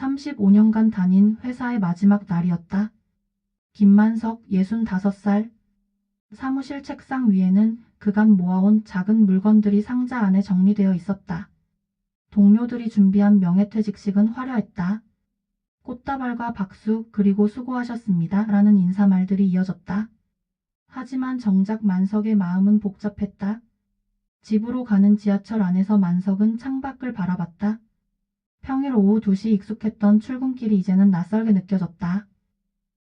35년간 다닌 회사의 마지막 날이었다. 김만석 65살. 사무실 책상 위에는 그간 모아온 작은 물건들이 상자 안에 정리되어 있었다. 동료들이 준비한 명예퇴직식은 화려했다. 꽃다발과 박수 그리고 수고하셨습니다 라는 인사말들이 이어졌다. 하지만 정작 만석의 마음은 복잡했다. 집으로 가는 지하철 안에서 만석은 창밖을 바라봤다. 평일 오후 2시 익숙했던 출근길이 이제는 낯설게 느껴졌다.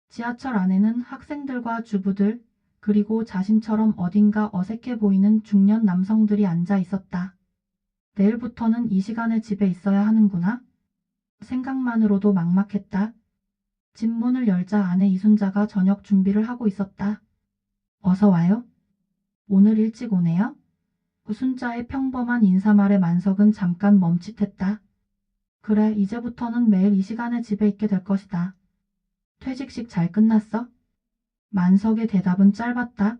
지하철 안에는 학생들과 주부들, 그리고 자신처럼 어딘가 어색해 보이는 중년 남성들이 앉아 있었다. 내일부터는 이 시간에 집에 있어야 하는구나. 생각만으로도 막막했다. 집 문을 열자 안에 이순자가 저녁 준비를 하고 있었다. 어서 와요. 오늘 일찍 오네요. 순자의 평범한 인사말에 만석은 잠깐 멈칫했다. 그래, 이제부터는 매일 이 시간에 집에 있게 될 것이다. 퇴직식 잘 끝났어? 만석의 대답은 짧았다.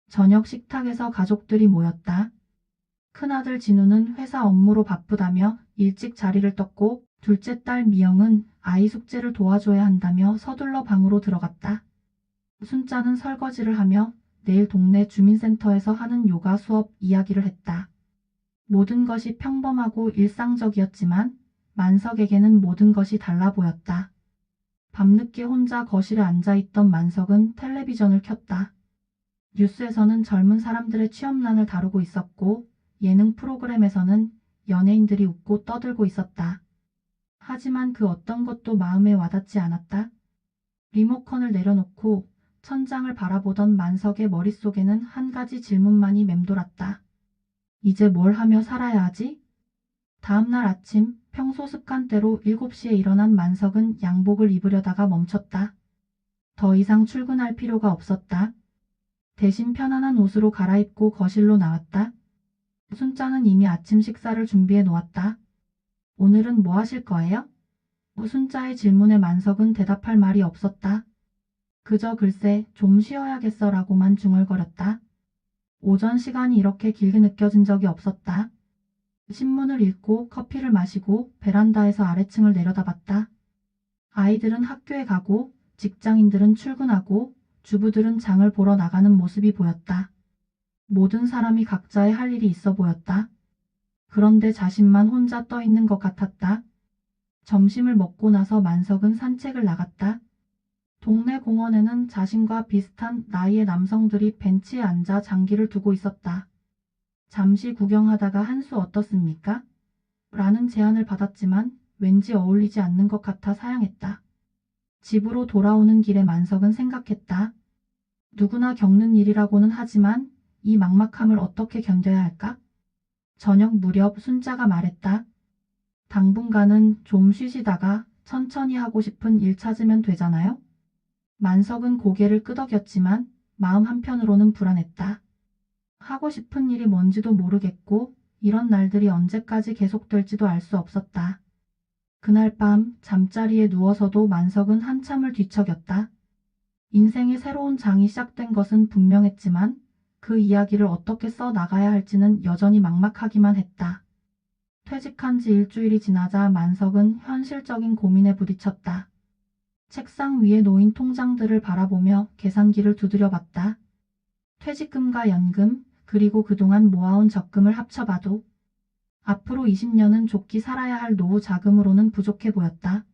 저녁 식탁에서 가족들이 모였다. 큰아들 진우는 회사 업무로 바쁘다며 일찍 자리를 떴고 둘째 딸 미영은 아이 숙제를 도와줘야 한다며 서둘러 방으로 들어갔다. 순자는 설거지를 하며 내일 동네 주민센터에서 하는 요가 수업 이야기를 했다. 모든 것이 평범하고 일상적이었지만 만석에게는 모든 것이 달라 보였다. 밤늦게 혼자 거실에 앉아있던 만석은 텔레비전을 켰다. 뉴스에서는 젊은 사람들의 취업난을 다루고 있었고 예능 프로그램에서는 연예인들이 웃고 떠들고 있었다. 하지만 그 어떤 것도 마음에 와닿지 않았다. 리모컨을 내려놓고 천장을 바라보던 만석의 머릿속에는 한 가지 질문만이 맴돌았다. 이제 뭘 하며 살아야 하지? 다음날 아침 평소 습관대로 7시에 일어난 만석은 양복을 입으려다가 멈췄다. 더 이상 출근할 필요가 없었다. 대신 편안한 옷으로 갈아입고 거실로 나왔다. 순자는 이미 아침 식사를 준비해 놓았다. 오늘은 뭐 하실 거예요? 순자의 질문에 만석은 대답할 말이 없었다. 그저 글쎄 좀 쉬어야겠어라고만 중얼거렸다. 오전 시간이 이렇게 길게 느껴진 적이 없었다. 신문을 읽고 커피를 마시고 베란다에서 아래층을 내려다봤다. 아이들은 학교에 가고 직장인들은 출근하고 주부들은 장을 보러 나가는 모습이 보였다. 모든 사람이 각자의 할 일이 있어 보였다. 그런데 자신만 혼자 떠 있는 것 같았다. 점심을 먹고 나서 만석은 산책을 나갔다. 동네 공원에는 자신과 비슷한 나이의 남성들이 벤치에 앉아 장기를 두고 있었다. 잠시 구경하다가 한 수 어떻습니까? 라는 제안을 받았지만 왠지 어울리지 않는 것 같아 사양했다. 집으로 돌아오는 길에 만석은 생각했다. 누구나 겪는 일이라고는 하지만 이 막막함을 어떻게 견뎌야 할까? 저녁 무렵 순자가 말했다. 당분간은 좀 쉬시다가 천천히 하고 싶은 일 찾으면 되잖아요? 만석은 고개를 끄덕였지만 마음 한편으로는 불안했다. 하고 싶은 일이 뭔지도 모르겠고 이런 날들이 언제까지 계속될지도 알 수 없었다. 그날 밤 잠자리에 누워서도 만석은 한참을 뒤척였다. 인생의 새로운 장이 시작된 것은 분명했지만 그 이야기를 어떻게 써 나가야 할지는 여전히 막막하기만 했다. 퇴직한 지 일주일이 지나자 만석은 현실적인 고민에 부딪혔다. 책상 위에 놓인 통장들을 바라보며 계산기를 두드려봤다. 퇴직금과 연금, 그리고 그동안 모아온 적금을 합쳐봐도 앞으로 20년은 좋게 살아야 할 노후 자금으로는 부족해 보였다.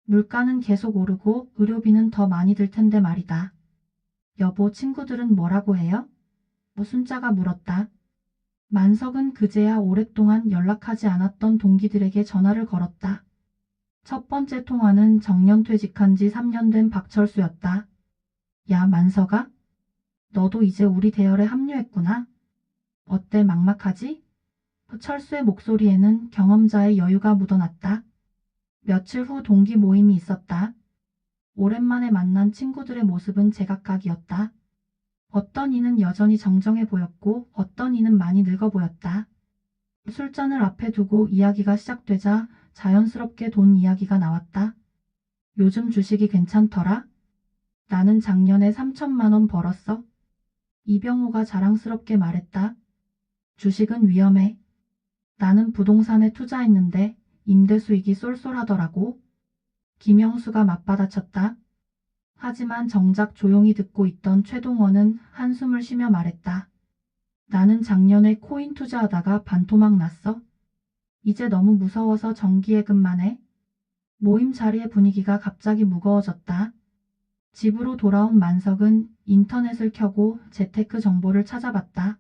물가는 계속 오르고 의료비는 더 많이 들 텐데 말이다. 여보, 친구들은 뭐라고 해요? 순자가 물었다. 만석은 그제야 오랫동안 연락하지 않았던 동기들에게 전화를 걸었다. 첫 번째 통화는 정년 퇴직한 지 3년 된 박철수였다. 야, 만석아? 너도 이제 우리 대열에 합류했구나. 어때, 막막하지? 철수의 목소리에는 경험자의 여유가 묻어났다. 며칠 후 동기 모임이 있었다. 오랜만에 만난 친구들의 모습은 제각각이었다. 어떤 이는 여전히 정정해 보였고 어떤 이는 많이 늙어 보였다. 술잔을 앞에 두고 이야기가 시작되자 자연스럽게 돈 이야기가 나왔다. 요즘 주식이 괜찮더라? 나는 작년에 3천만 원 벌었어. 이병호가 자랑스럽게 말했다. 주식은 위험해. 나는 부동산에 투자했는데 임대 수익이 쏠쏠하더라고. 김영수가 맞받아쳤다. 하지만 정작 조용히 듣고 있던 최동원은 한숨을 쉬며 말했다. 나는 작년에 코인 투자하다가 반토막 났어. 이제 너무 무서워서 정기예금만 해. 모임 자리의 분위기가 갑자기 무거워졌다. 집으로 돌아온 만석은 인터넷을 켜고 재테크 정보를 찾아봤다.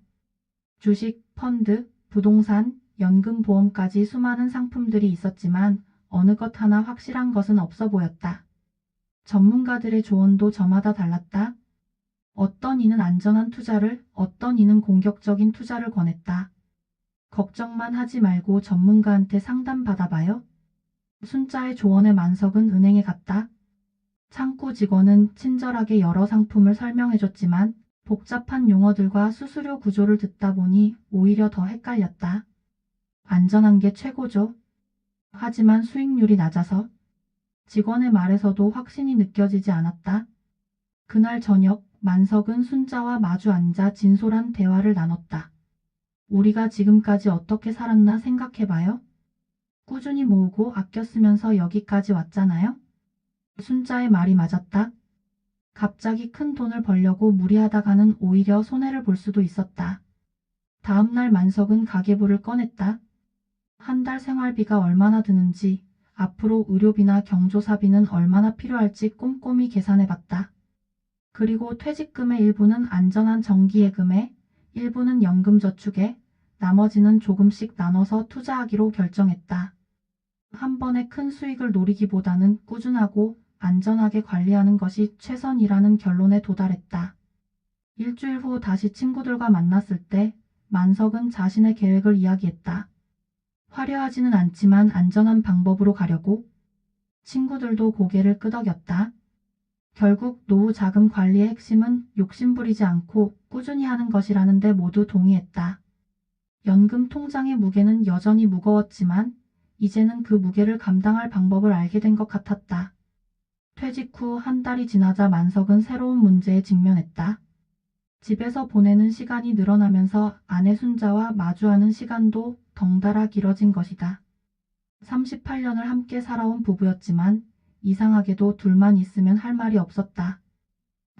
주식, 펀드, 부동산, 연금, 보험까지 수많은 상품들이 있었지만 어느 것 하나 확실한 것은 없어 보였다. 전문가들의 조언도 저마다 달랐다. 어떤 이는 안전한 투자를, 어떤 이는 공격적인 투자를 권했다. 걱정만 하지 말고 전문가한테 상담 받아봐요. 순자의 조언에 만석은 은행에 갔다. 창구 직원은 친절하게 여러 상품을 설명해줬지만 복잡한 용어들과 수수료 구조를 듣다 보니 오히려 더 헷갈렸다. 안전한 게 최고죠. 하지만 수익률이 낮아서 직원의 말에서도 확신이 느껴지지 않았다. 그날 저녁 만석은 순자와 마주 앉아 진솔한 대화를 나눴다. 우리가 지금까지 어떻게 살았나 생각해봐요. 꾸준히 모으고 아껴 쓰면서 여기까지 왔잖아요. 순자의 말이 맞았다. 갑자기 큰 돈을 벌려고 무리하다가는 오히려 손해를 볼 수도 있었다. 다음날 만석은 가계부를 꺼냈다. 한 달 생활비가 얼마나 드는지, 앞으로 의료비나 경조사비는 얼마나 필요할지 꼼꼼히 계산해봤다. 그리고 퇴직금의 일부는 안전한 정기예금에, 일부는 연금저축에, 나머지는 조금씩 나눠서 투자하기로 결정했다. 한 번에 큰 수익을 노리기보다는 꾸준하고 안전하게 관리하는 것이 최선이라는 결론에 도달했다. 일주일 후 다시 친구들과 만났을 때 만석은 자신의 계획을 이야기했다. 화려하지는 않지만 안전한 방법으로 가려고. 친구들도 고개를 끄덕였다. 결국 노후 자금 관리의 핵심은 욕심부리지 않고 꾸준히 하는 것이라는데 모두 동의했다. 연금 통장의 무게는 여전히 무거웠지만 이제는 그 무게를 감당할 방법을 알게 된 것 같았다. 퇴직 후 한 달이 지나자 만석은 새로운 문제에 직면했다. 집에서 보내는 시간이 늘어나면서 아내 순자와 마주하는 시간도 덩달아 길어진 것이다. 38년을 함께 살아온 부부였지만 이상하게도 둘만 있으면 할 말이 없었다.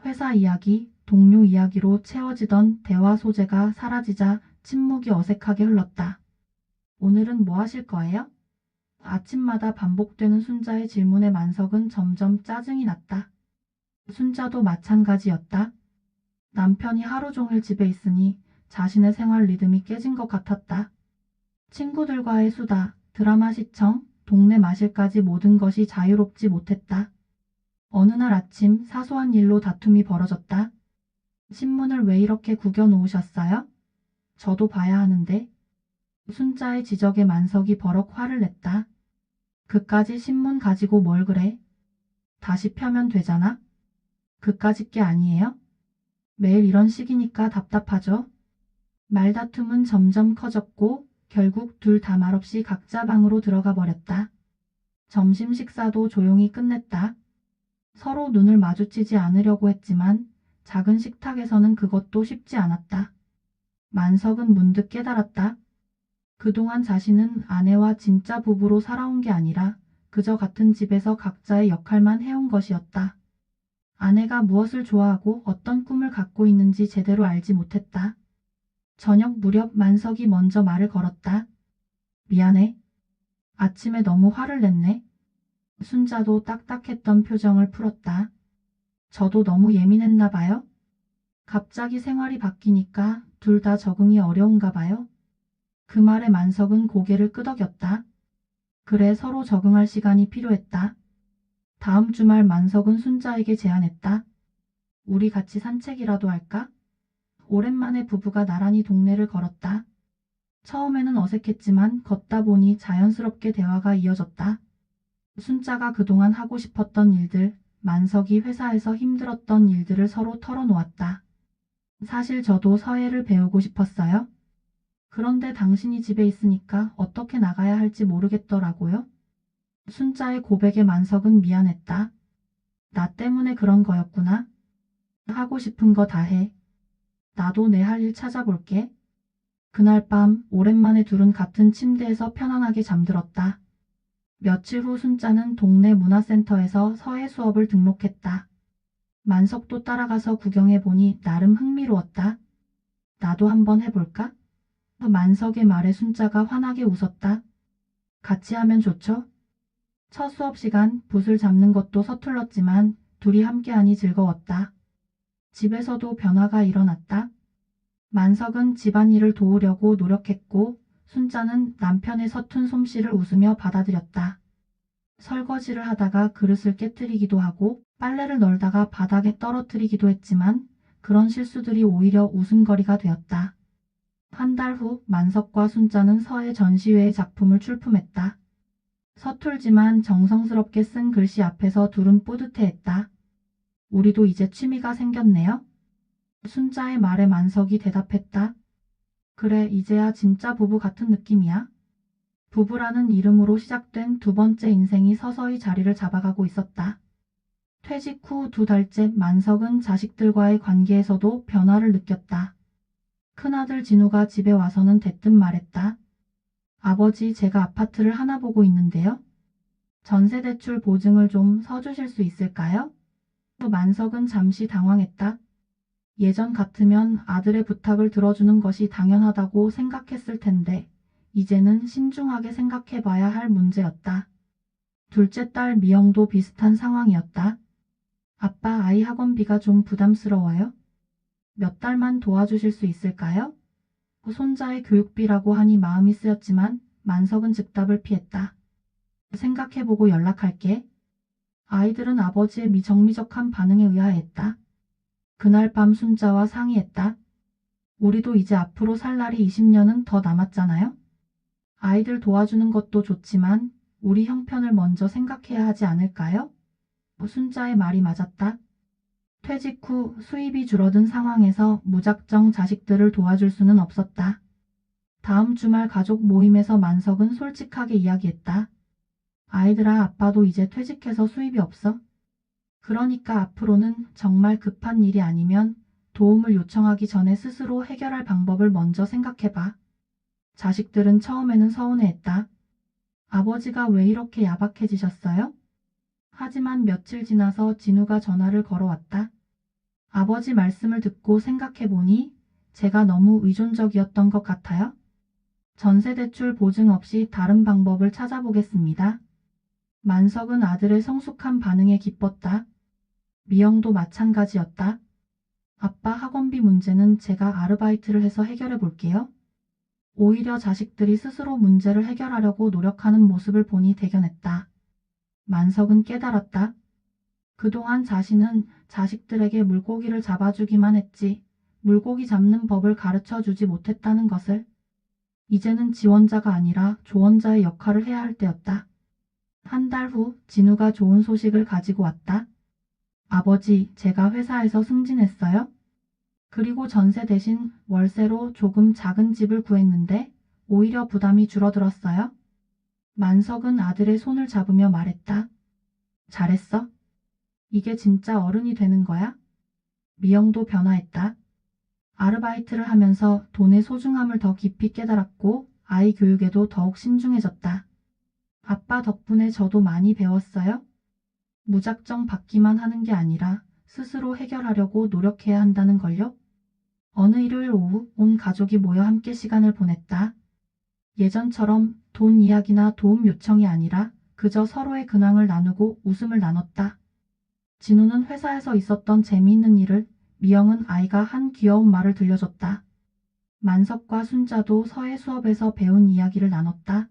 회사 이야기, 동료 이야기로 채워지던 대화 소재가 사라지자 침묵이 어색하게 흘렀다. 오늘은 뭐 하실 거예요? 아침마다 반복되는 순자의 질문에 만석은 점점 짜증이 났다. 순자도 마찬가지였다. 남편이 하루 종일 집에 있으니 자신의 생활 리듬이 깨진 것 같았다. 친구들과의 수다, 드라마 시청, 동네 마실까지 모든 것이 자유롭지 못했다. 어느 날 아침 사소한 일로 다툼이 벌어졌다. 신문을 왜 이렇게 구겨 놓으셨어요? 저도 봐야 하는데. 순자의 지적에 만석이 버럭 화를 냈다. 그까지 신문 가지고 뭘 그래? 다시 펴면 되잖아? 그까짓 게 아니에요? 매일 이런 식이니까 답답하죠? 말다툼은 점점 커졌고 결국 둘 다 말없이 각자 방으로 들어가 버렸다. 점심 식사도 조용히 끝냈다. 서로 눈을 마주치지 않으려고 했지만 작은 식탁에서는 그것도 쉽지 않았다. 만석은 문득 깨달았다. 그동안 자신은 아내와 진짜 부부로 살아온 게 아니라 그저 같은 집에서 각자의 역할만 해온 것이었다. 아내가 무엇을 좋아하고 어떤 꿈을 갖고 있는지 제대로 알지 못했다. 저녁 무렵 만석이 먼저 말을 걸었다. 미안해. 아침에 너무 화를 냈네. 순자도 딱딱했던 표정을 풀었다. 저도 너무 예민했나 봐요. 갑자기 생활이 바뀌니까 둘 다 적응이 어려운가 봐요. 그 말에 만석은 고개를 끄덕였다. 그래 서로 적응할 시간이 필요했다. 다음 주말 만석은 순자에게 제안했다. 우리 같이 산책이라도 할까? 오랜만에 부부가 나란히 동네를 걸었다. 처음에는 어색했지만 걷다 보니 자연스럽게 대화가 이어졌다. 순자가 그동안 하고 싶었던 일들, 만석이 회사에서 힘들었던 일들을 서로 털어놓았다. 사실 저도 서예를 배우고 싶었어요. 그런데 당신이 집에 있으니까 어떻게 나가야 할지 모르겠더라고요. 순자의 고백에 만석은 미안했다. 나 때문에 그런 거였구나. 하고 싶은 거 다 해. 나도 내 할 일 찾아볼게. 그날 밤 오랜만에 둘은 같은 침대에서 편안하게 잠들었다. 며칠 후 순자는 동네 문화센터에서 서예 수업을 등록했다. 만석도 따라가서 구경해보니 나름 흥미로웠다. 나도 한번 해볼까? 만석의 말에 순자가 환하게 웃었다. 같이 하면 좋죠? 첫 수업 시간 붓을 잡는 것도 서툴렀지만 둘이 함께하니 즐거웠다. 집에서도 변화가 일어났다. 만석은 집안일을 도우려고 노력했고 순자는 남편의 서툰 솜씨를 웃으며 받아들였다. 설거지를 하다가 그릇을 깨뜨리기도 하고 빨래를 널다가 바닥에 떨어뜨리기도 했지만 그런 실수들이 오히려 웃음거리가 되었다. 한 달 후 만석과 순자는 서예 전시회의 작품을 출품했다. 서툴지만 정성스럽게 쓴 글씨 앞에서 둘은 뿌듯해했다. 우리도 이제 취미가 생겼네요. 순자의 말에 만석이 대답했다. 그래, 이제야 진짜 부부 같은 느낌이야. 부부라는 이름으로 시작된 두 번째 인생이 서서히 자리를 잡아가고 있었다. 퇴직 후 2달째 만석은 자식들과의 관계에서도 변화를 느꼈다. 큰아들 진우가 집에 와서는 대뜸 말했다. 아버지, 제가 아파트를 하나 보고 있는데요. 전세대출 보증을 좀 서주실 수 있을까요? 만석은 잠시 당황했다. 예전 같으면 아들의 부탁을 들어주는 것이 당연하다고 생각했을 텐데 이제는 신중하게 생각해봐야 할 문제였다. 둘째 딸 미영도 비슷한 상황이었다. 아빠, 아이 학원비가 좀 부담스러워요. 몇 달만 도와주실 수 있을까요? 손자의 교육비라고 하니 마음이 쓰였지만 만석은 즉답을 피했다. 생각해보고 연락할게. 아이들은 아버지의 미적한 반응에 의아해했다. 그날 밤 순자와 상의했다. 우리도 이제 앞으로 살 날이 20년은 더 남았잖아요? 아이들 도와주는 것도 좋지만 우리 형편을 먼저 생각해야 하지 않을까요? 순자의 말이 맞았다. 퇴직 후 수입이 줄어든 상황에서 무작정 자식들을 도와줄 수는 없었다. 다음 주말 가족 모임에서 만석은 솔직하게 이야기했다. 아이들아, 아빠도 이제 퇴직해서 수입이 없어. 그러니까 앞으로는 정말 급한 일이 아니면 도움을 요청하기 전에 스스로 해결할 방법을 먼저 생각해봐. 자식들은 처음에는 서운해했다. 아버지가 왜 이렇게 야박해지셨어요? 하지만 며칠 지나서 진우가 전화를 걸어왔다. 아버지 말씀을 듣고 생각해보니 제가 너무 의존적이었던 것 같아요. 전세대출 보증 없이 다른 방법을 찾아보겠습니다. 만석은 아들의 성숙한 반응에 기뻤다. 미영도 마찬가지였다. 아빠, 학원비 문제는 제가 아르바이트를 해서 해결해 볼게요. 오히려 자식들이 스스로 문제를 해결하려고 노력하는 모습을 보니 대견했다. 만석은 깨달았다. 그동안 자신은 자식들에게 물고기를 잡아주기만 했지 물고기 잡는 법을 가르쳐주지 못했다는 것을. 이제는 지원자가 아니라 조언자의 역할을 해야 할 때였다. 한 달 후 진우가 좋은 소식을 가지고 왔다. 아버지, 제가 회사에서 승진했어요. 그리고 전세 대신 월세로 조금 작은 집을 구했는데 오히려 부담이 줄어들었어요. 만석은 아들의 손을 잡으며 말했다. 잘했어? 이게 진짜 어른이 되는 거야? 미영도 변화했다. 아르바이트를 하면서 돈의 소중함을 더 깊이 깨달았고 아이 교육에도 더욱 신중해졌다. 아빠 덕분에 저도 많이 배웠어요. 무작정 받기만 하는 게 아니라 스스로 해결하려고 노력해야 한다는 걸요. 어느 일요일 오후 온 가족이 모여 함께 시간을 보냈다. 예전처럼 돈 이야기나 도움 요청이 아니라 그저 서로의 근황을 나누고 웃음을 나눴다. 진우는 회사에서 있었던 재미있는 일을, 미영은 아이가 한 귀여운 말을 들려줬다. 만석과 순자도 서예 수업에서 배운 이야기를 나눴다.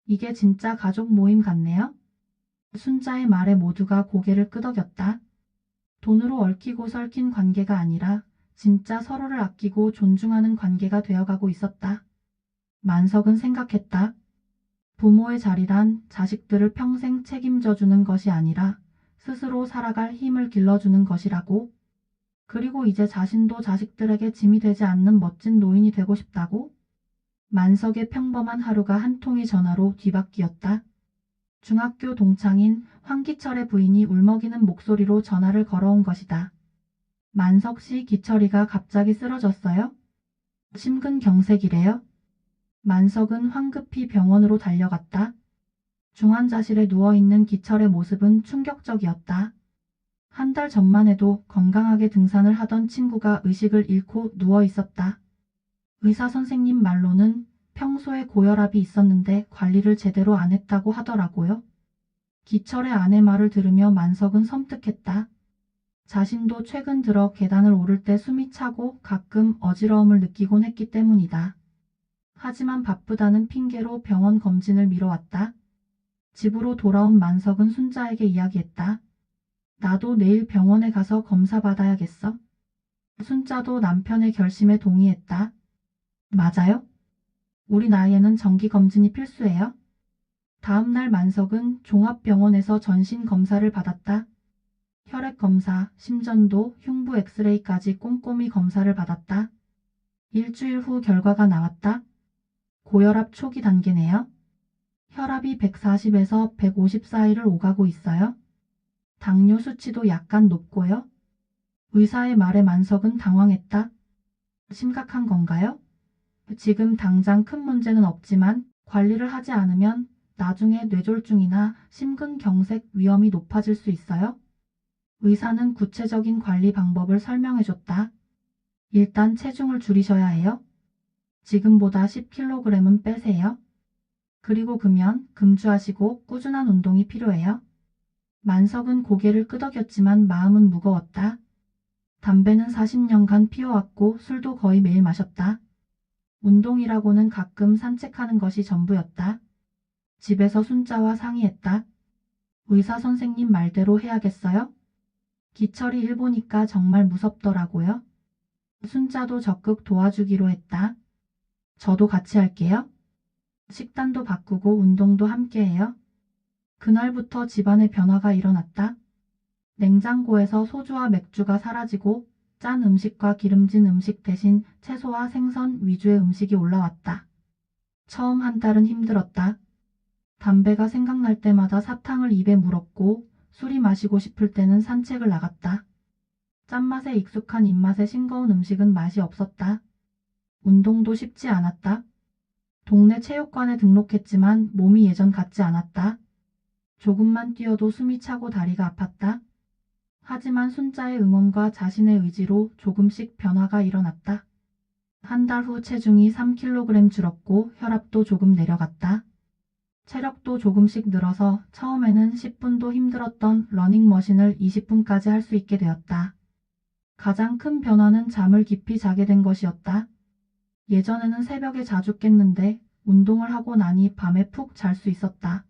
이게 진짜 가족 모임 같네요. 순자의 말에 모두가 고개를 끄덕였다. 돈으로 얽히고 설킨 관계가 아니라 진짜 서로를 아끼고 존중하는 관계가 되어가고 있었다. 만석은 생각했다. 부모의 자리란 자식들을 평생 책임져주는 것이 아니라 스스로 살아갈 힘을 길러주는 것이라고. 그리고 이제 자신도 자식들에게 짐이 되지 않는 멋진 노인이 되고 싶다고. 만석의 평범한 하루가 한 통의 전화로 뒤바뀌었다. 중학교 동창인 황기철의 부인이 울먹이는 목소리로 전화를 걸어온 것이다. 만석 씨, 기철이가 갑자기 쓰러졌어요? 심근경색이래요. 만석은 황급히 병원으로 달려갔다. 중환자실에 누워있는 기철의 모습은 충격적이었다. 한 달 전만 해도 건강하게 등산을 하던 친구가 의식을 잃고 누워 있었다. 의사 선생님 말로는 평소에 고혈압이 있었는데 관리를 제대로 안 했다고 하더라고요. 기철의 아내 말을 들으며 만석은 섬뜩했다. 자신도 최근 들어 계단을 오를 때 숨이 차고 가끔 어지러움을 느끼곤 했기 때문이다. 하지만 바쁘다는 핑계로 병원 검진을 미뤄왔다. 집으로 돌아온 만석은 순자에게 이야기했다. 나도 내일 병원에 가서 검사 받아야겠어. 순자도 남편의 결심에 동의했다. 맞아요? 우리 나이에는 정기검진이 필수예요. 다음 날 만석은 종합병원에서 전신검사를 받았다. 혈액검사, 심전도, 흉부 엑스레이까지 꼼꼼히 검사를 받았다. 일주일 후 결과가 나왔다. 고혈압 초기 단계네요. 혈압이 140에서 150 사이를 오가고 있어요. 당뇨 수치도 약간 높고요. 의사의 말에 만석은 당황했다. 심각한 건가요? 지금 당장 큰 문제는 없지만 관리를 하지 않으면 나중에 뇌졸중이나 심근경색 위험이 높아질 수 있어요. 의사는 구체적인 관리 방법을 설명해줬다. 일단 체중을 줄이셔야 해요. 지금보다 10kg은 빼세요. 그리고 금연, 금주하시고 꾸준한 운동이 필요해요. 만석은 고개를 끄덕였지만 마음은 무거웠다. 담배는 40년간 피워왔고 술도 거의 매일 마셨다. 운동이라고는 가끔 산책하는 것이 전부였다. 집에서 순자와 상의했다. 의사 선생님 말대로 해야겠어요? 기철이 일보니까 정말 무섭더라고요. 순자도 적극 도와주기로 했다. 저도 같이 할게요. 식단도 바꾸고 운동도 함께 해요. 그날부터 집안에 변화가 일어났다. 냉장고에서 소주와 맥주가 사라지고 짠 음식과 기름진 음식 대신 채소와 생선 위주의 음식이 올라왔다. 처음 한 달은 힘들었다. 담배가 생각날 때마다 사탕을 입에 물었고 술이 마시고 싶을 때는 산책을 나갔다. 짠맛에 익숙한 입맛에 싱거운 음식은 맛이 없었다. 운동도 쉽지 않았다. 동네 체육관에 등록했지만 몸이 예전 같지 않았다. 조금만 뛰어도 숨이 차고 다리가 아팠다. 하지만 순자의 응원과 자신의 의지로 조금씩 변화가 일어났다. 한 달 후 체중이 3kg 줄었고 혈압도 조금 내려갔다. 체력도 조금씩 늘어서 처음에는 10분도 힘들었던 러닝머신을 20분까지 할 수 있게 되었다. 가장 큰 변화는 잠을 깊이 자게 된 것이었다. 예전에는 새벽에 자주 깼는데 운동을 하고 나니 밤에 푹 잘 수 있었다.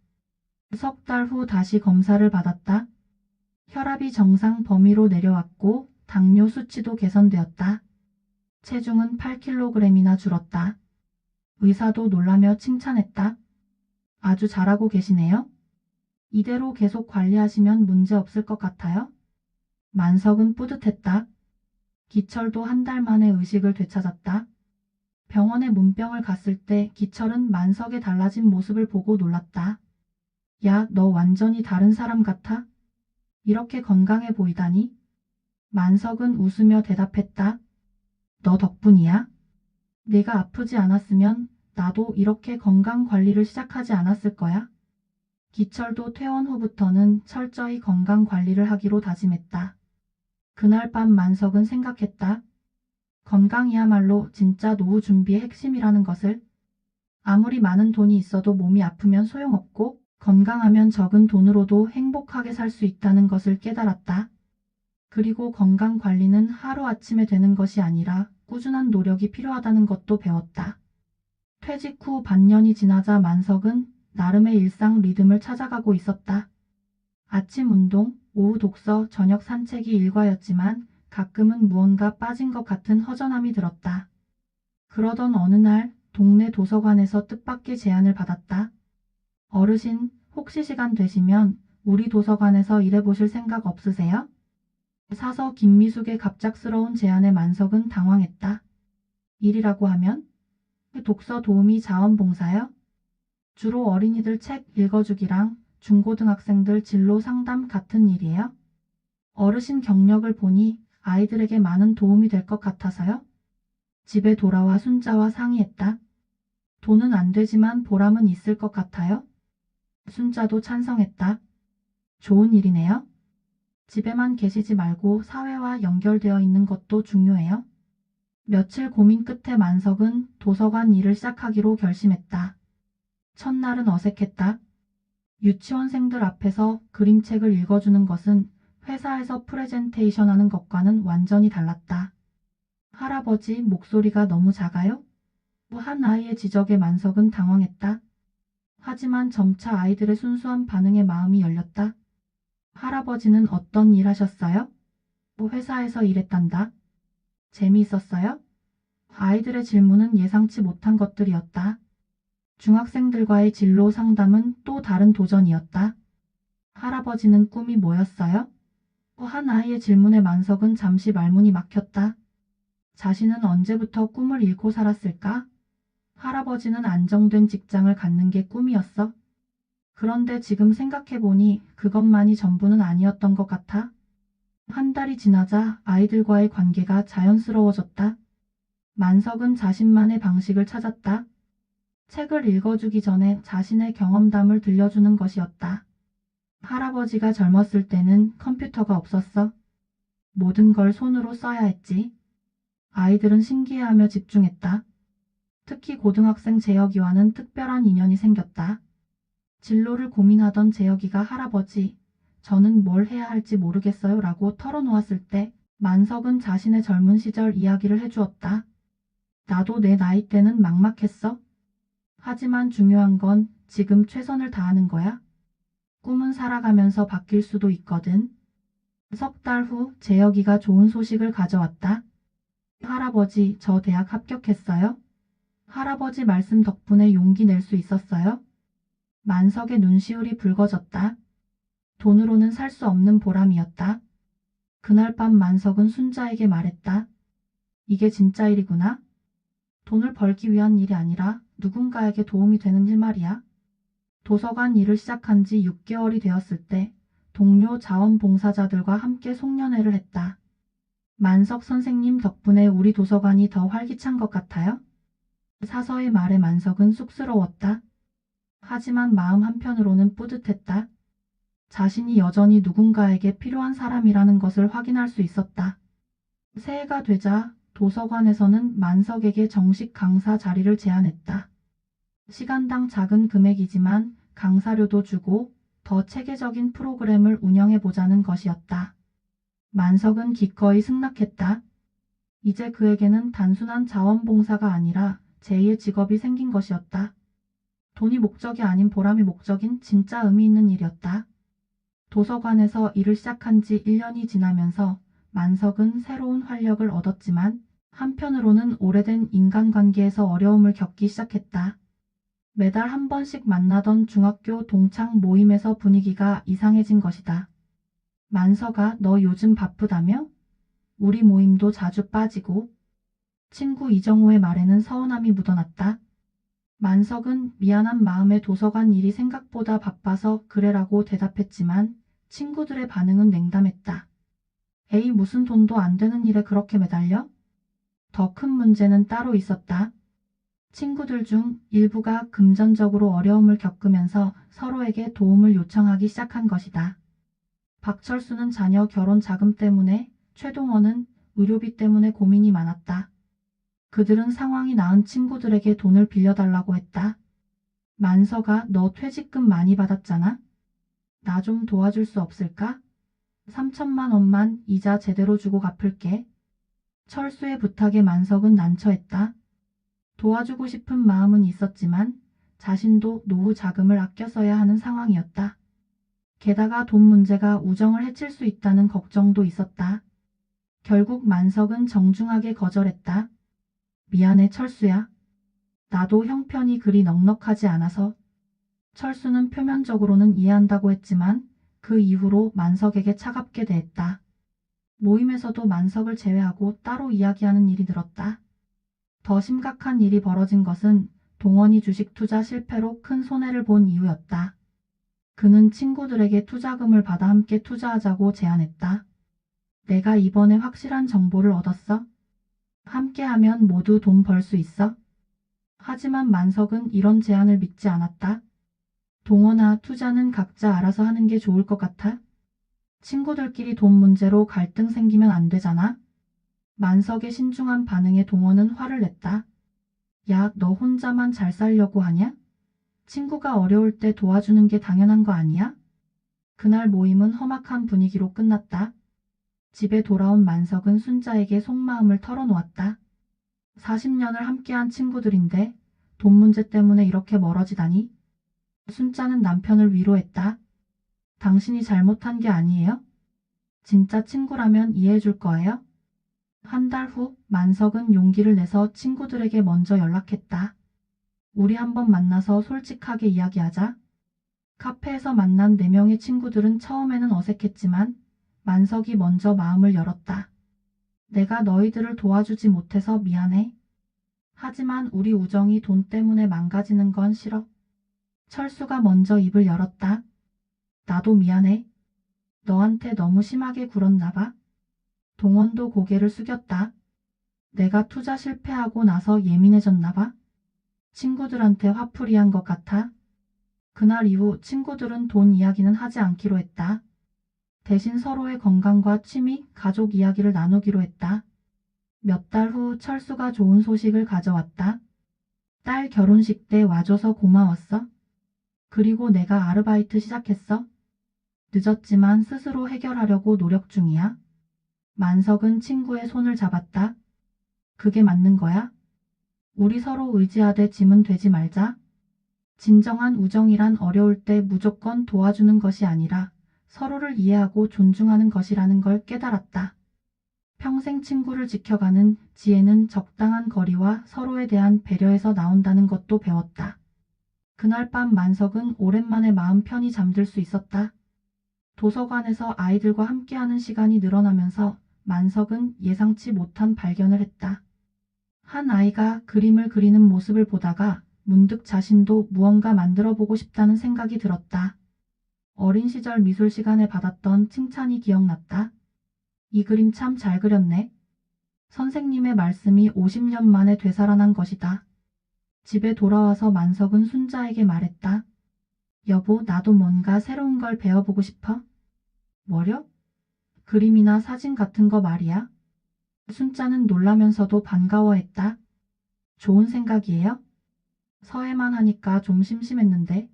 석 달 후 다시 검사를 받았다. 혈압이 정상 범위로 내려왔고 당뇨 수치도 개선되었다. 체중은 8kg이나 줄었다. 의사도 놀라며 칭찬했다. 아주 잘하고 계시네요. 이대로 계속 관리하시면 문제 없을 것 같아요. 만석은 뿌듯했다. 기철도 한 달 만에 의식을 되찾았다. 병원에 문병을 갔을 때 기철은 만석의 달라진 모습을 보고 놀랐다. 야, 너 완전히 다른 사람 같아? 이렇게 건강해 보이다니? 만석은 웃으며 대답했다. 너 덕분이야. 내가 아프지 않았으면 나도 이렇게 건강 관리를 시작하지 않았을 거야. 기철도 퇴원 후부터는 철저히 건강 관리를 하기로 다짐했다. 그날 밤 만석은 생각했다. 건강이야말로 진짜 노후 준비의 핵심이라는 것을. 아무리 많은 돈이 있어도 몸이 아프면 소용없고 건강하면 적은 돈으로도 행복하게 살 수 있다는 것을 깨달았다. 그리고 건강 관리는 하루아침에 되는 것이 아니라 꾸준한 노력이 필요하다는 것도 배웠다. 퇴직 후 반년이 지나자 만석은 나름의 일상 리듬을 찾아가고 있었다. 아침 운동, 오후 독서, 저녁 산책이 일과였지만 가끔은 무언가 빠진 것 같은 허전함이 들었다. 그러던 어느 날 동네 도서관에서 뜻밖의 제안을 받았다. 어르신, 혹시 시간 되시면 우리 도서관에서 일해보실 생각 없으세요? 사서 김미숙의 갑작스러운 제안에 만석은 당황했다. 일이라고 하면? 독서 도우미 자원봉사요? 주로 어린이들 책 읽어주기랑 중고등학생들 진로 상담 같은 일이에요. 어르신 경력을 보니 아이들에게 많은 도움이 될 것 같아서요. 집에 돌아와 순자와 상의했다. 돈은 안 되지만 보람은 있을 것 같아요. 순자도 찬성했다. 좋은 일이네요. 집에만 계시지 말고 사회와 연결되어 있는 것도 중요해요. 며칠 고민 끝에 만석은 도서관 일을 시작하기로 결심했다. 첫날은 어색했다. 유치원생들 앞에서 그림책을 읽어주는 것은 회사에서 프레젠테이션 하는 것과는 완전히 달랐다. 할아버지 목소리가 너무 작아요? 한 아이의 지적에 만석은 당황했다. 하지만 점차 아이들의 순수한 반응에 마음이 열렸다. 할아버지는 어떤 일 하셨어요? 회사에서 일했단다. 재미있었어요? 아이들의 질문은 예상치 못한 것들이었다. 중학생들과의 진로 상담은 또 다른 도전이었다. 할아버지는 꿈이 뭐였어요? 한 아이의 질문에 만석은 잠시 말문이 막혔다. 자신은 언제부터 꿈을 잃고 살았을까? 할아버지는 안정된 직장을 갖는 게 꿈이었어. 그런데 지금 생각해보니 그것만이 전부는 아니었던 것 같아. 한 달이 지나자 아이들과의 관계가 자연스러워졌다. 만석은 자신만의 방식을 찾았다. 책을 읽어주기 전에 자신의 경험담을 들려주는 것이었다. 할아버지가 젊었을 때는 컴퓨터가 없었어. 모든 걸 손으로 써야 했지. 아이들은 신기해하며 집중했다. 특히 고등학생 재혁이와는 특별한 인연이 생겼다. 진로를 고민하던 재혁이가 할아버지, 저는 뭘 해야 할지 모르겠어요 라고 털어놓았을 때 만석은 자신의 젊은 시절 이야기를 해주었다. 나도 내 나이 때는 막막했어. 하지만 중요한 건 지금 최선을 다하는 거야. 꿈은 살아가면서 바뀔 수도 있거든. 석 달 후 재혁이가 좋은 소식을 가져왔다. 할아버지, 저 대학 합격했어요. 할아버지 말씀 덕분에 용기 낼 수 있었어요. 만석의 눈시울이 붉어졌다. 돈으로는 살 수 없는 보람이었다. 그날 밤 만석은 순자에게 말했다. 이게 진짜 일이구나. 돈을 벌기 위한 일이 아니라 누군가에게 도움이 되는 일 말이야. 도서관 일을 시작한 지 6개월이 되었을 때 동료 자원봉사자들과 함께 송년회를 했다. 만석 선생님 덕분에 우리 도서관이 더 활기찬 것 같아요. 사서의 말에 만석은 쑥스러웠다. 하지만 마음 한편으로는 뿌듯했다. 자신이 여전히 누군가에게 필요한 사람이라는 것을 확인할 수 있었다. 새해가 되자 도서관에서는 만석에게 정식 강사 자리를 제안했다. 시간당 작은 금액이지만 강사료도 주고 더 체계적인 프로그램을 운영해보자는 것이었다. 만석은 기꺼이 승낙했다. 이제 그에게는 단순한 자원봉사가 아니라 제2의 직업이 생긴 것이었다. 돈이 목적이 아닌 보람이 목적인 진짜 의미 있는 일이었다. 도서관에서 일을 시작한 지 1년이 지나면서 만석은 새로운 활력을 얻었지만 한편으로는 오래된 인간관계에서 어려움을 겪기 시작했다. 매달 한 번씩 만나던 중학교 동창 모임에서 분위기가 이상해진 것이다. 만석아, 너 요즘 바쁘다며? 우리 모임도 자주 빠지고. 친구 이정호의 말에는 서운함이 묻어났다. 만석은 미안한 마음에 도서관 일이 생각보다 바빠서 그래라고 대답했지만 친구들의 반응은 냉담했다. 에이, 무슨 돈도 안 되는 일에 그렇게 매달려? 더 큰 문제는 따로 있었다. 친구들 중 일부가 금전적으로 어려움을 겪으면서 서로에게 도움을 요청하기 시작한 것이다. 박철수는 자녀 결혼 자금 때문에, 최동원은 의료비 때문에 고민이 많았다. 그들은 상황이 나은 친구들에게 돈을 빌려달라고 했다. 만석아, 너 퇴직금 많이 받았잖아? 나 좀 도와줄 수 없을까? 3천만 원만 이자 제대로 주고 갚을게. 철수의 부탁에 만석은 난처했다. 도와주고 싶은 마음은 있었지만 자신도 노후 자금을 아껴 써야 하는 상황이었다. 게다가 돈 문제가 우정을 해칠 수 있다는 걱정도 있었다. 결국 만석은 정중하게 거절했다. 미안해 철수야. 나도 형편이 그리 넉넉하지 않아서. 철수는 표면적으로는 이해한다고 했지만 그 이후로 만석에게 차갑게 대했다. 모임에서도 만석을 제외하고 따로 이야기하는 일이 늘었다. 더 심각한 일이 벌어진 것은 동원이 주식 투자 실패로 큰 손해를 본 이유였다. 그는 친구들에게 투자금을 받아 함께 투자하자고 제안했다. 내가 이번에 확실한 정보를 얻었어. 함께하면 모두 돈 벌 수 있어. 하지만 만석은 이런 제안을 믿지 않았다. 동원아, 투자는 각자 알아서 하는 게 좋을 것 같아. 친구들끼리 돈 문제로 갈등 생기면 안 되잖아. 만석의 신중한 반응에 동원은 화를 냈다. 야, 너 혼자만 잘 살려고 하냐? 친구가 어려울 때 도와주는 게 당연한 거 아니야? 그날 모임은 험악한 분위기로 끝났다. 집에 돌아온 만석은 순자에게 속마음을 털어놓았다. 40년을 함께한 친구들인데 돈 문제 때문에 이렇게 멀어지다니? 순자는 남편을 위로했다. 당신이 잘못한 게 아니에요? 진짜 친구라면 이해해 줄 거예요? 한 달 후 만석은 용기를 내서 친구들에게 먼저 연락했다. 우리 한번 만나서 솔직하게 이야기하자. 카페에서 만난 4명의 친구들은 처음에는 어색했지만 만석이 먼저 마음을 열었다. 내가 너희들을 도와주지 못해서 미안해. 하지만 우리 우정이 돈 때문에 망가지는 건 싫어. 철수가 먼저 입을 열었다. 나도 미안해. 너한테 너무 심하게 굴었나 봐. 동원도 고개를 숙였다. 내가 투자 실패하고 나서 예민해졌나 봐. 친구들한테 화풀이한 것 같아. 그날 이후 친구들은 돈 이야기는 하지 않기로 했다. 대신 서로의 건강과 취미, 가족 이야기를 나누기로 했다. 몇 달 후 철수가 좋은 소식을 가져왔다. 딸 결혼식 때 와줘서 고마웠어. 그리고 내가 아르바이트 시작했어. 늦었지만 스스로 해결하려고 노력 중이야. 만석은 친구의 손을 잡았다. 그게 맞는 거야? 우리 서로 의지하되 짐은 되지 말자. 진정한 우정이란 어려울 때 무조건 도와주는 것이 아니라 서로를 이해하고 존중하는 것이라는 걸 깨달았다. 평생 친구를 지켜가는 지혜는 적당한 거리와 서로에 대한 배려에서 나온다는 것도 배웠다. 그날 밤 만석은 오랜만에 마음 편히 잠들 수 있었다. 도서관에서 아이들과 함께하는 시간이 늘어나면서 만석은 예상치 못한 발견을 했다. 한 아이가 그림을 그리는 모습을 보다가 문득 자신도 무언가 만들어 보고 싶다는 생각이 들었다. 어린 시절 미술 시간에 받았던 칭찬이 기억났다. 이 그림 참 잘 그렸네. 선생님의 말씀이 50년 만에 되살아난 것이다. 집에 돌아와서 만석은 순자에게 말했다. 여보, 나도 뭔가 새로운 걸 배워보고 싶어. 뭐려? 그림이나 사진 같은 거 말이야. 순자는 놀라면서도 반가워했다. 좋은 생각이에요? 서해만 하니까 좀 심심했는데.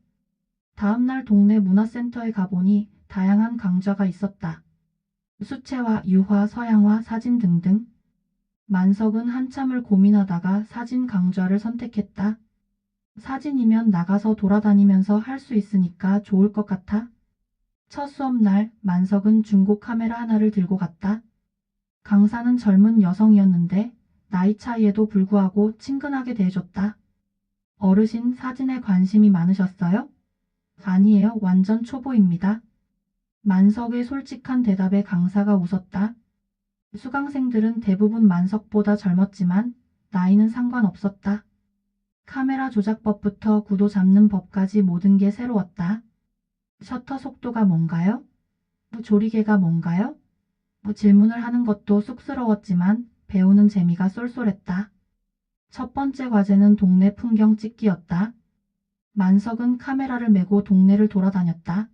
다음날 동네 문화센터에 가보니 다양한 강좌가 있었다. 수채화, 유화, 서양화, 사진 등등. 만석은 한참을 고민하다가 사진 강좌를 선택했다. 사진이면 나가서 돌아다니면서 할 수 있으니까 좋을 것 같아. 첫 수업날 만석은 중고 카메라 하나를 들고 갔다. 강사는 젊은 여성이었는데 나이 차이에도 불구하고 친근하게 대해줬다. 어르신, 사진에 관심이 많으셨어요? 아니에요. 완전 초보입니다. 만석의 솔직한 대답에 강사가 웃었다. 수강생들은 대부분 만석보다 젊었지만 나이는 상관없었다. 카메라 조작법부터 구도 잡는 법까지 모든 게 새로웠다. 셔터 속도가 뭔가요? 조리개가 뭔가요? 질문을 하는 것도 쑥스러웠지만 배우는 재미가 쏠쏠했다. 첫 번째 과제는 동네 풍경 찍기였다. 만석은 카메라를 메고 동네를 돌아다녔다.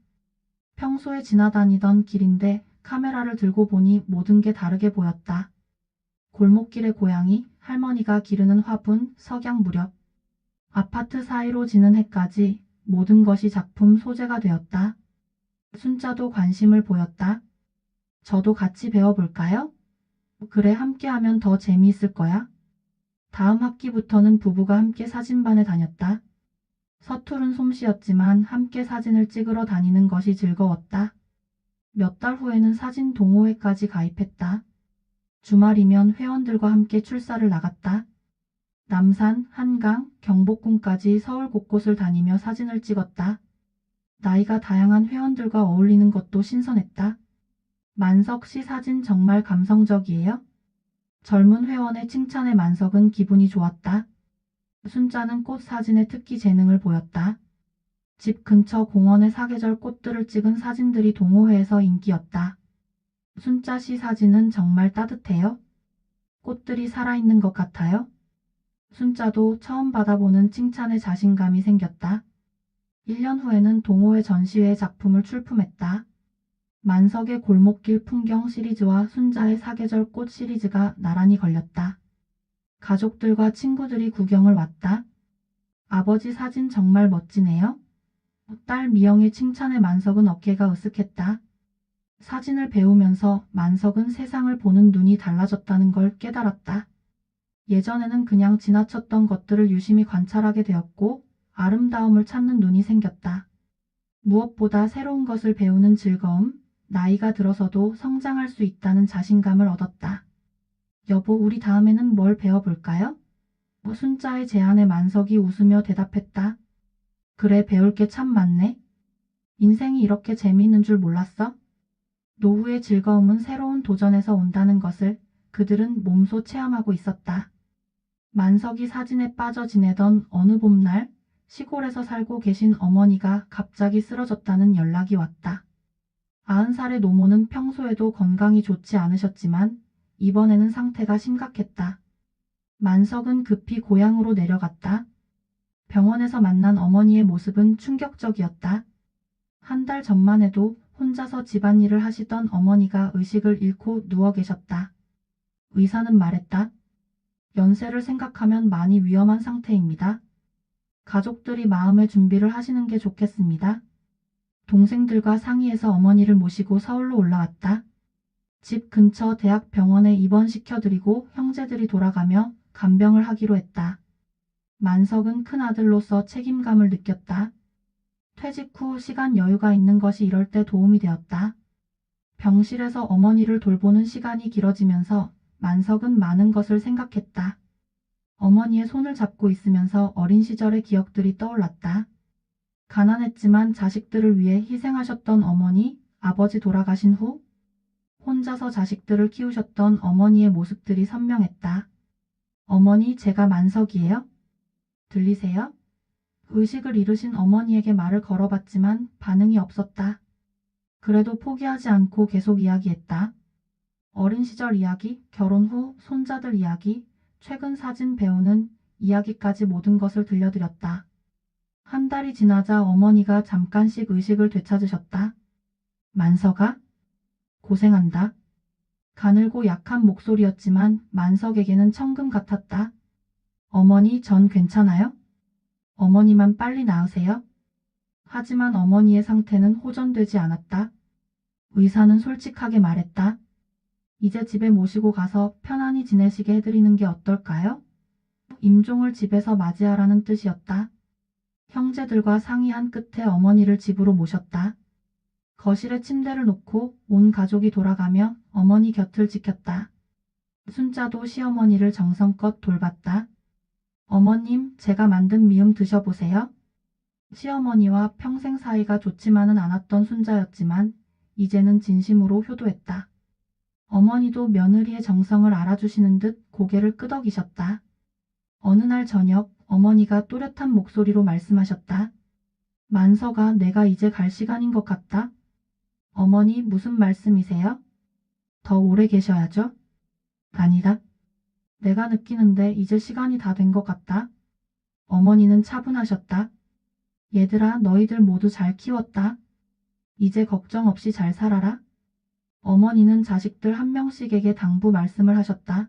평소에 지나다니던 길인데 카메라를 들고 보니 모든 게 다르게 보였다. 골목길의 고양이, 할머니가 기르는 화분, 석양 무렵. 아파트 사이로 지는 해까지 모든 것이 작품 소재가 되었다. 순자도 관심을 보였다. 저도 같이 배워볼까요? 그래, 함께하면 더 재미있을 거야. 다음 학기부터는 부부가 함께 사진반에 다녔다. 서투른 솜씨였지만 함께 사진을 찍으러 다니는 것이 즐거웠다. 몇 달 후에는 사진 동호회까지 가입했다. 주말이면 회원들과 함께 출사를 나갔다. 남산, 한강, 경복궁까지 서울 곳곳을 다니며 사진을 찍었다. 나이가 다양한 회원들과 어울리는 것도 신선했다. 만석 씨 사진 정말 감성적이에요? 젊은 회원의 칭찬에 만석은 기분이 좋았다. 순자는 꽃 사진에 특히 재능을 보였다. 집 근처 공원의 사계절 꽃들을 찍은 사진들이 동호회에서 인기였다. 순자 씨 사진은 정말 따뜻해요. 꽃들이 살아있는 것 같아요. 순자도 처음 받아보는 칭찬에 자신감이 생겼다. 1년 후에는 동호회 전시회에 작품을 출품했다. 만석의 골목길 풍경 시리즈와 순자의 사계절 꽃 시리즈가 나란히 걸렸다. 가족들과 친구들이 구경을 왔다. 아버지 사진 정말 멋지네요. 딸 미영의 칭찬에 만석은 어깨가 으쓱했다. 사진을 배우면서 만석은 세상을 보는 눈이 달라졌다는 걸 깨달았다. 예전에는 그냥 지나쳤던 것들을 유심히 관찰하게 되었고 아름다움을 찾는 눈이 생겼다. 무엇보다 새로운 것을 배우는 즐거움, 나이가 들어서도 성장할 수 있다는 자신감을 얻었다. 여보, 우리 다음에는 뭘 배워볼까요? 순자의 제안에 만석이 웃으며 대답했다. 그래, 배울 게 참 많네. 인생이 이렇게 재미있는 줄 몰랐어? 노후의 즐거움은 새로운 도전에서 온다는 것을 그들은 몸소 체험하고 있었다. 만석이 사진에 빠져 지내던 어느 봄날, 시골에서 살고 계신 어머니가 갑자기 쓰러졌다는 연락이 왔다. 90살의 노모는 평소에도 건강이 좋지 않으셨지만 이번에는 상태가 심각했다. 만석은 급히 고향으로 내려갔다. 병원에서 만난 어머니의 모습은 충격적이었다. 한 달 전만 해도 혼자서 집안일을 하시던 어머니가 의식을 잃고 누워 계셨다. 의사는 말했다. 연세를 생각하면 많이 위험한 상태입니다. 가족들이 마음의 준비를 하시는 게 좋겠습니다. 동생들과 상의해서 어머니를 모시고 서울로 올라왔다. 집 근처 대학병원에 입원시켜드리고 형제들이 돌아가며 간병을 하기로 했다. 만석은 큰아들로서 책임감을 느꼈다. 퇴직 후 시간 여유가 있는 것이 이럴 때 도움이 되었다. 병실에서 어머니를 돌보는 시간이 길어지면서 만석은 많은 것을 생각했다. 어머니의 손을 잡고 있으면서 어린 시절의 기억들이 떠올랐다. 가난했지만 자식들을 위해 희생하셨던 어머니, 아버지 돌아가신 후 혼자서 자식들을 키우셨던 어머니의 모습들이 선명했다. 어머니, 제가 만석이에요? 들리세요? 의식을 잃으신 어머니에게 말을 걸어봤지만 반응이 없었다. 그래도 포기하지 않고 계속 이야기했다. 어린 시절 이야기, 결혼 후 손자들 이야기, 최근 사진 배우는 이야기까지 모든 것을 들려드렸다. 한 달이 지나자 어머니가 잠깐씩 의식을 되찾으셨다. 만석아? 고생한다. 가늘고 약한 목소리였지만 만석에게는 천금 같았다. 어머니, 전 괜찮아요? 어머니만 빨리 나으세요? 하지만 어머니의 상태는 호전되지 않았다. 의사는 솔직하게 말했다. 이제 집에 모시고 가서 편안히 지내시게 해드리는 게 어떨까요? 임종을 집에서 맞이하라는 뜻이었다. 형제들과 상의한 끝에 어머니를 집으로 모셨다. 거실에 침대를 놓고 온 가족이 돌아가며 어머니 곁을 지켰다. 순자도 시어머니를 정성껏 돌봤다. 어머님, 제가 만든 미음 드셔보세요. 시어머니와 평생 사이가 좋지만은 않았던 순자였지만 이제는 진심으로 효도했다. 어머니도 며느리의 정성을 알아주시는 듯 고개를 끄덕이셨다. 어느 날 저녁 어머니가 또렷한 목소리로 말씀하셨다. 만석아, 내가 이제 갈 시간인 것 같다. 어머니, 무슨 말씀이세요? 더 오래 계셔야죠? 아니다. 내가 느끼는데 이제 시간이 다 된 것 같다. 어머니는 차분하셨다. 얘들아, 너희들 모두 잘 키웠다. 이제 걱정 없이 잘 살아라. 어머니는 자식들 한 명씩에게 당부 말씀을 하셨다.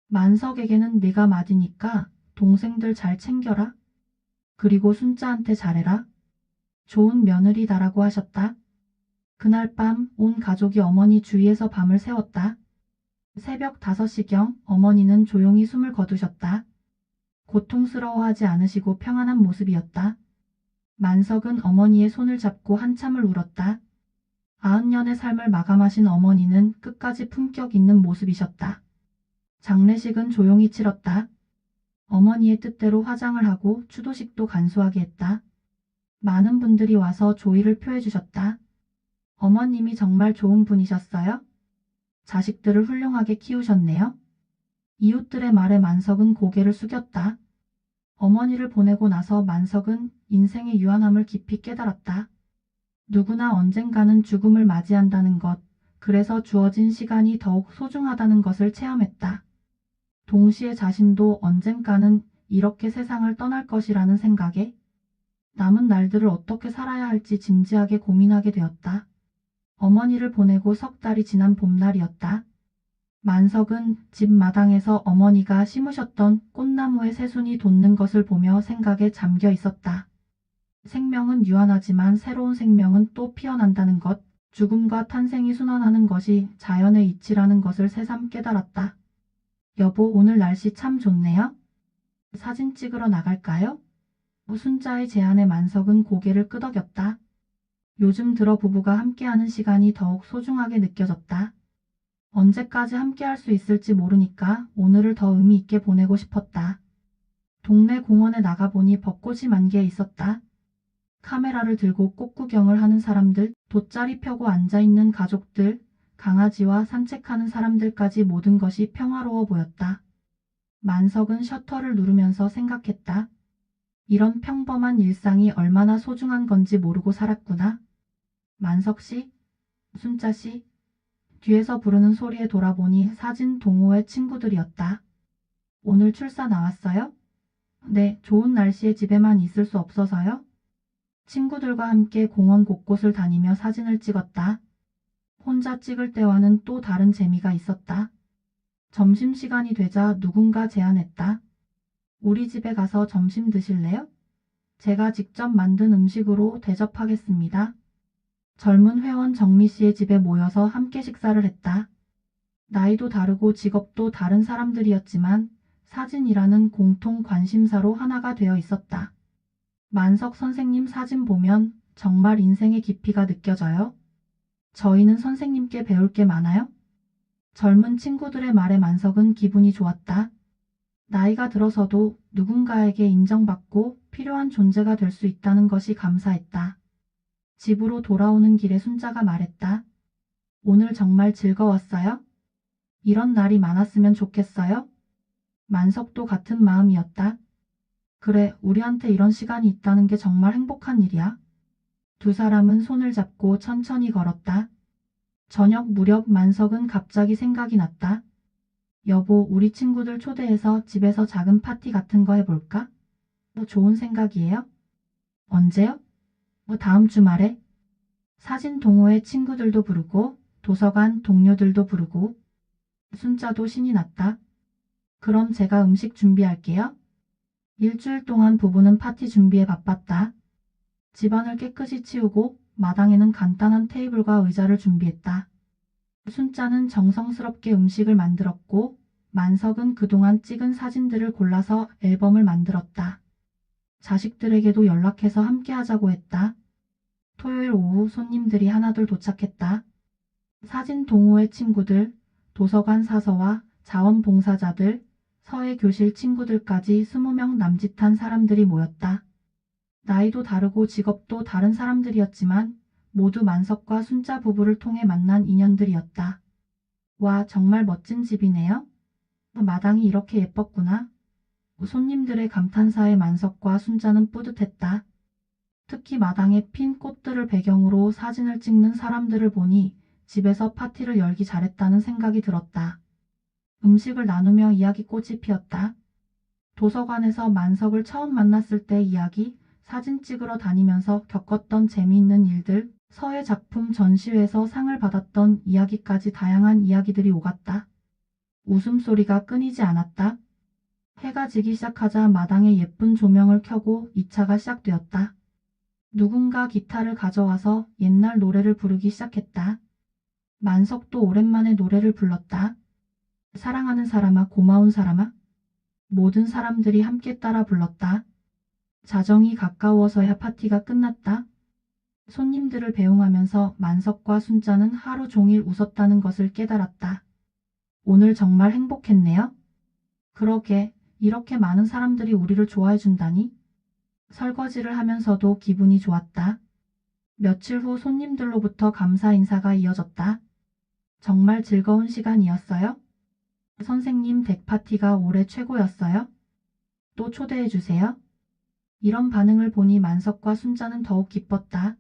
만석에게는 네가 맞으니까 동생들 잘 챙겨라. 그리고 순자한테 잘해라. 좋은 며느리다라고 하셨다. 그날 밤 온 가족이 어머니 주위에서 밤을 새웠다. 새벽 5시경 어머니는 조용히 숨을 거두셨다. 고통스러워하지 않으시고 평안한 모습이었다. 만석은 어머니의 손을 잡고 한참을 울었다. 90년의 삶을 마감하신 어머니는 끝까지 품격 있는 모습이셨다. 장례식은 조용히 치렀다. 어머니의 뜻대로 화장을 하고 추도식도 간소하게 했다. 많은 분들이 와서 조의를 표해 주셨다. 어머님이 정말 좋은 분이셨어요? 자식들을 훌륭하게 키우셨네요. 이웃들의 말에 만석은 고개를 숙였다. 어머니를 보내고 나서 만석은 인생의 유한함을 깊이 깨달았다. 누구나 언젠가는 죽음을 맞이한다는 것, 그래서 주어진 시간이 더욱 소중하다는 것을 체험했다. 동시에 자신도 언젠가는 이렇게 세상을 떠날 것이라는 생각에 남은 날들을 어떻게 살아야 할지 진지하게 고민하게 되었다. 어머니를 보내고 석 달이 지난 봄날이었다. 만석은 집 마당에서 어머니가 심으셨던 꽃나무에 새순이 돋는 것을 보며 생각에 잠겨 있었다. 생명은 유한하지만 새로운 생명은 또 피어난다는 것, 죽음과 탄생이 순환하는 것이 자연의 이치라는 것을 새삼 깨달았다. 여보, 오늘 날씨 참 좋네요. 사진 찍으러 나갈까요? 순자의 제안에 만석은 고개를 끄덕였다. 요즘 들어 부부가 함께하는 시간이 더욱 소중하게 느껴졌다. 언제까지 함께할 수 있을지 모르니까 오늘을 더 의미 있게 보내고 싶었다. 동네 공원에 나가보니 벚꽃이 만개해 있었다. 카메라를 들고 꽃구경을 하는 사람들, 돗자리 펴고 앉아있는 가족들, 강아지와 산책하는 사람들까지 모든 것이 평화로워 보였다. 만석은 셔터를 누르면서 생각했다. 이런 평범한 일상이 얼마나 소중한 건지 모르고 살았구나. 만석 씨, 순자 씨, 뒤에서 부르는 소리에 돌아보니 사진 동호회 친구들이었다. 오늘 출사 나왔어요? 네, 좋은 날씨에 집에만 있을 수 없어서요. 친구들과 함께 공원 곳곳을 다니며 사진을 찍었다. 혼자 찍을 때와는 또 다른 재미가 있었다. 점심시간이 되자 누군가 제안했다. 우리 집에 가서 점심 드실래요? 제가 직접 만든 음식으로 대접하겠습니다. 젊은 회원 정미 씨의 집에 모여서 함께 식사를 했다. 나이도 다르고 직업도 다른 사람들이었지만 사진이라는 공통 관심사로 하나가 되어 있었다. 만석 선생님 사진 보면 정말 인생의 깊이가 느껴져요. 저희는 선생님께 배울 게 많아요. 젊은 친구들의 말에 만석은 기분이 좋았다. 나이가 들어서도 누군가에게 인정받고 필요한 존재가 될 수 있다는 것이 감사했다. 집으로 돌아오는 길에 순자가 말했다. 오늘 정말 즐거웠어요? 이런 날이 많았으면 좋겠어요? 만석도 같은 마음이었다. 그래, 우리한테 이런 시간이 있다는 게 정말 행복한 일이야. 두 사람은 손을 잡고 천천히 걸었다. 저녁 무렵 만석은 갑자기 생각이 났다. 여보, 우리 친구들 초대해서 집에서 작은 파티 같은 거 해볼까? 좋은 생각이에요? 언제요? 다음 주말에? 사진 동호회 친구들도 부르고 도서관 동료들도 부르고. 순자도 신이 났다. 그럼 제가 음식 준비할게요. 일주일 동안 부부는 파티 준비에 바빴다. 집안을 깨끗이 치우고 마당에는 간단한 테이블과 의자를 준비했다. 순자는 정성스럽게 음식을 만들었고 만석은 그동안 찍은 사진들을 골라서 앨범을 만들었다. 자식들에게도 연락해서 함께 하자고 했다. 토요일 오후 손님들이 하나둘 도착했다. 사진 동호회 친구들, 도서관 사서와 자원봉사자들, 서예 교실 친구들까지 20명 남짓한 사람들이 모였다. 나이도 다르고 직업도 다른 사람들이었지만 모두 만석과 순자 부부를 통해 만난 인연들이었다. 와, 정말 멋진 집이네요. 마당이 이렇게 예뻤구나. 손님들의 감탄사에 만석과 순자는 뿌듯했다. 특히 마당에 핀 꽃들을 배경으로 사진을 찍는 사람들을 보니 집에서 파티를 열기 잘했다는 생각이 들었다. 음식을 나누며 이야기꽃이 피었다. 도서관에서 만석을 처음 만났을 때 이야기, 사진 찍으러 다니면서 겪었던 재미있는 일들, 서예 작품 전시회에서 상을 받았던 이야기까지 다양한 이야기들이 오갔다. 웃음소리가 끊이지 않았다. 해가 지기 시작하자 마당에 예쁜 조명을 켜고 2차가 시작되었다. 누군가 기타를 가져와서 옛날 노래를 부르기 시작했다. 만석도 오랜만에 노래를 불렀다. 사랑하는 사람아, 고마운 사람아. 모든 사람들이 함께 따라 불렀다. 자정이 가까워서야 파티가 끝났다. 손님들을 배웅하면서 만석과 순자는 하루 종일 웃었다는 것을 깨달았다. 오늘 정말 행복했네요. 그러게, 이렇게 많은 사람들이 우리를 좋아해 준다니. 설거지를 하면서도 기분이 좋았다. 며칠 후 손님들로부터 감사 인사가 이어졌다. 정말 즐거운 시간이었어요? 선생님 댁 파티가 올해 최고였어요? 또 초대해 주세요. 이런 반응을 보니 만석과 순자는 더욱 기뻤다.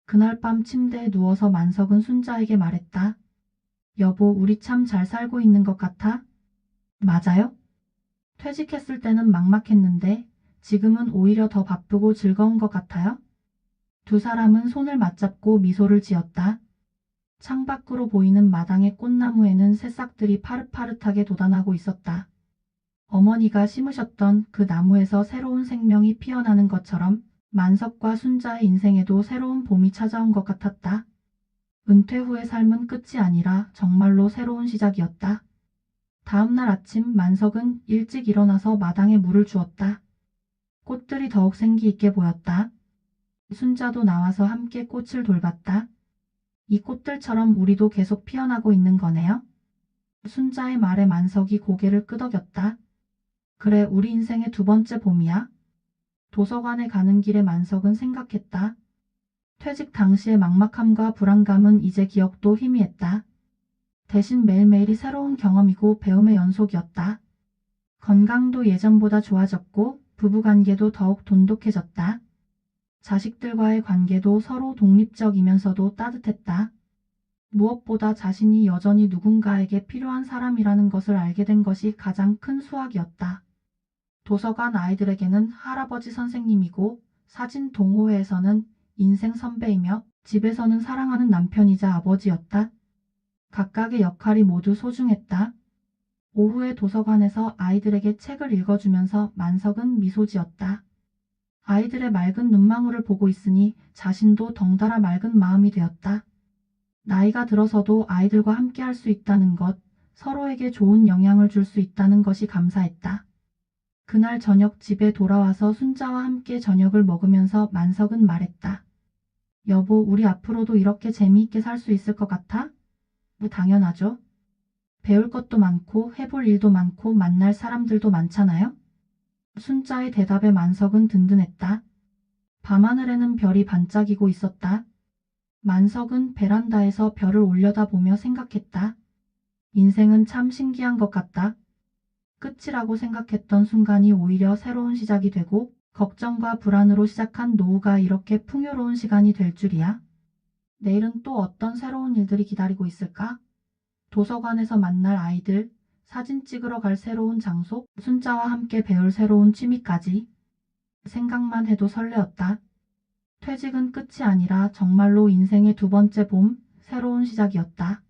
그날 밤 침대에 누워서 만석은 순자에게 말했다. 여보, 우리 참 잘 살고 있는 것 같아? 맞아요? 퇴직했을 때는 막막했는데 지금은 오히려 더 바쁘고 즐거운 것 같아요. 두 사람은 손을 맞잡고 미소를 지었다. 창밖으로 보이는 마당의 꽃나무에는 새싹들이 파릇파릇하게 돋아나고 있었다. 어머니가 심으셨던 그 나무에서 새로운 생명이 피어나는 것처럼 만석과 순자의 인생에도 새로운 봄이 찾아온 것 같았다. 은퇴 후의 삶은 끝이 아니라 정말로 새로운 시작이었다. 다음 날 아침 만석은 일찍 일어나서 마당에 물을 주었다. 꽃들이 더욱 생기 있게 보였다. 순자도 나와서 함께 꽃을 돌봤다. 이 꽃들처럼 우리도 계속 피어나고 있는 거네요. 순자의 말에 만석이 고개를 끄덕였다. 그래, 우리 인생의 두 번째 봄이야. 도서관에 가는 길에 만석은 생각했다. 퇴직 당시의 막막함과 불안감은 이제 기억도 희미했다. 대신 매일매일이 새로운 경험이고 배움의 연속이었다. 건강도 예전보다 좋아졌고 부부관계도 더욱 돈독해졌다. 자식들과의 관계도 서로 독립적이면서도 따뜻했다. 무엇보다 자신이 여전히 누군가에게 필요한 사람이라는 것을 알게 된 것이 가장 큰 수확이었다. 도서관 아이들에게는 할아버지 선생님이고 사진 동호회에서는 인생 선배이며 집에서는 사랑하는 남편이자 아버지였다. 각각의 역할이 모두 소중했다. 오후에 도서관에서 아이들에게 책을 읽어주면서 만석은 미소 지었다. 아이들의 맑은 눈망울을 보고 있으니 자신도 덩달아 맑은 마음이 되었다. 나이가 들어서도 아이들과 함께 할 수 있다는 것, 서로에게 좋은 영향을 줄 수 있다는 것이 감사했다. 그날 저녁 집에 돌아와서 순자와 함께 저녁을 먹으면서 만석은 말했다. 여보, 우리 앞으로도 이렇게 재미있게 살 수 있을 것 같아? 당연하죠. 배울 것도 많고 해볼 일도 많고 만날 사람들도 많잖아요? 순자의 대답에 만석은 든든했다. 밤하늘에는 별이 반짝이고 있었다. 만석은 베란다에서 별을 올려다보며 생각했다. 인생은 참 신기한 것 같다. 끝이라고 생각했던 순간이 오히려 새로운 시작이 되고 걱정과 불안으로 시작한 노후가 이렇게 풍요로운 시간이 될 줄이야. 내일은 또 어떤 새로운 일들이 기다리고 있을까? 도서관에서 만날 아이들, 사진 찍으러 갈 새로운 장소, 순자와 함께 배울 새로운 취미까지. 생각만 해도 설레었다. 퇴직은 끝이 아니라 정말로 인생의 두 번째 봄, 새로운 시작이었다.